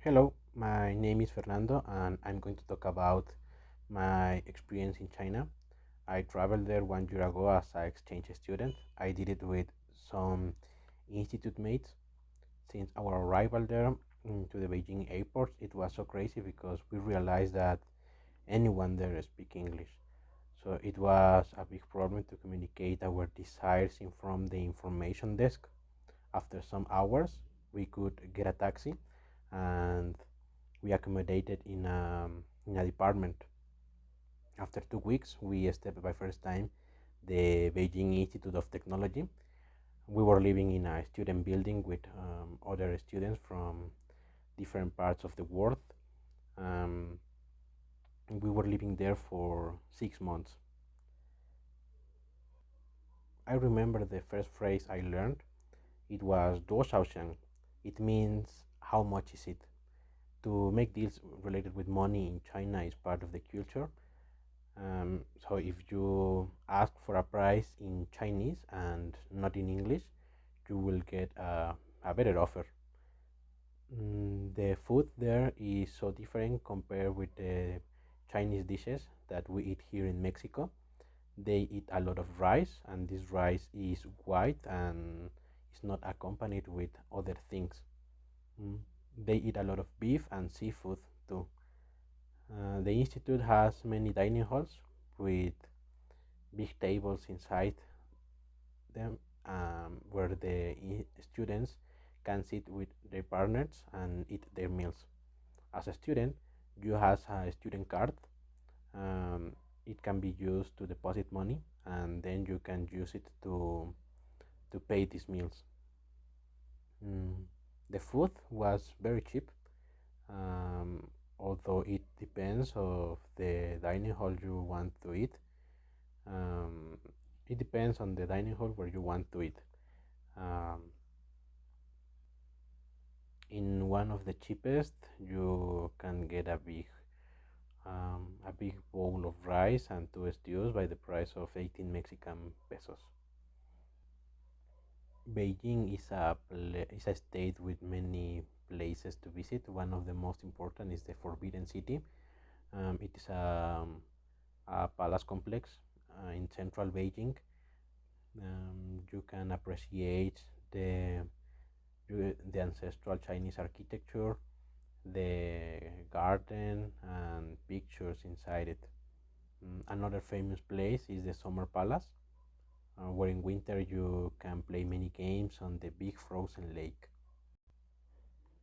Hello, my name is Fernando, and I'm going to talk about my experience in China. I traveled there 1 year ago as an exchange student. I did it with some institute mates. Since our arrival there to the Beijing airport, it was so crazy because we realized that anyone there speaks English. So it was a big problem to communicate our desires in from the information desk. After some hours, we could get a taxi and we accommodated in a department. After 2 weeks, we stepped by first time the Beijing Institute of Technology. We were living in a student building with other students from different parts of the world. Um, we were living there for 6 months. I remember the first phrase I learned. It was 多少钱. It means how much is it. To make deals related with money in China is part of the culture. So if you ask for a price in Chinese and not in English, you will get a better offer. The food there is so different compared with the Chinese dishes that we eat here in Mexico. They eat a lot of rice, and this rice is white and is not accompanied with other things. Mm. They eat a lot of beef and seafood too. The institute has many dining halls with big tables inside them where the students can sit with their partners and eat their meals. As a student, you have a student card. Um, it can be used to deposit money, and then you can use it to pay these meals. Mm, the food was very cheap, um, although it depends of the dining hall you want to eat. Um, it depends on the dining hall where you want to eat. Um, in one of the cheapest, you can get a big bowl of rice and two stews by the price of 18 Mexican pesos. Beijing is a state with many places to visit. One of the most important is the Forbidden City. It is a palace complex in central Beijing. You can appreciate the the ancestral Chinese architecture, the garden, and pictures inside it. Another famous place is the Summer Palace, where in winter you can play many games on the big frozen lake.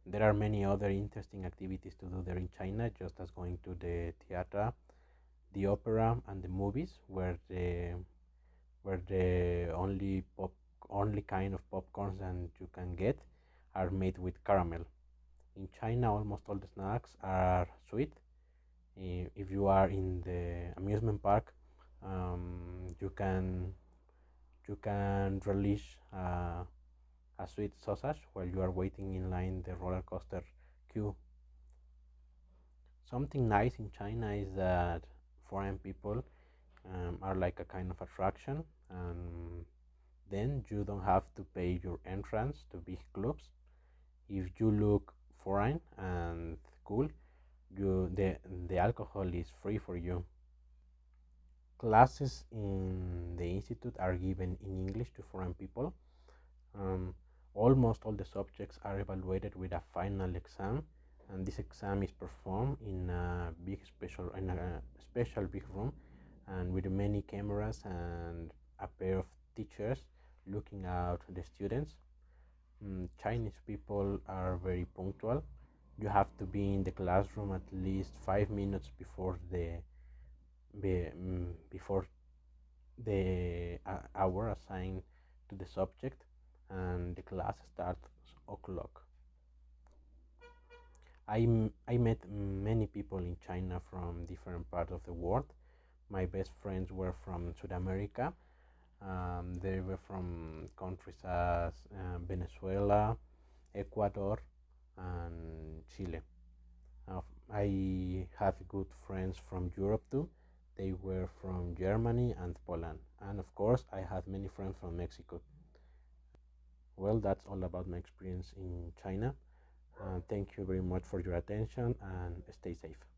There are many other interesting activities to do there in China, just as going to the theater, the opera, and the movies, where the only kind of popcorns that you can get are made with caramel. In China, almost all the snacks are sweet. If you are in the amusement park, you can relish a sweet sausage while you are waiting in line the roller coaster queue. Something nice in China is that foreign people are like a kind of attraction, and then you don't have to pay your entrance to big clubs. If you look foreign and cool, the alcohol is free for you. Classes in the institute are given in English to foreign people. Um, Almost all the subjects are evaluated with a final exam, and this exam is performed in a special big room, and with many cameras and a pair of teachers looking out the students. Chinese people are very punctual. You have to be in the classroom at least 5 minutes before the hour assigned to the subject, and the class starts o'clock. I met many people in China from different parts of the world. My best friends were from South America. They were from countries as Venezuela, Ecuador, and Chile. I have good friends from Europe too. They were from Germany and Poland. And of course, I had many friends from Mexico. Well, that's all about my experience in China. Thank you very much for your attention and stay safe.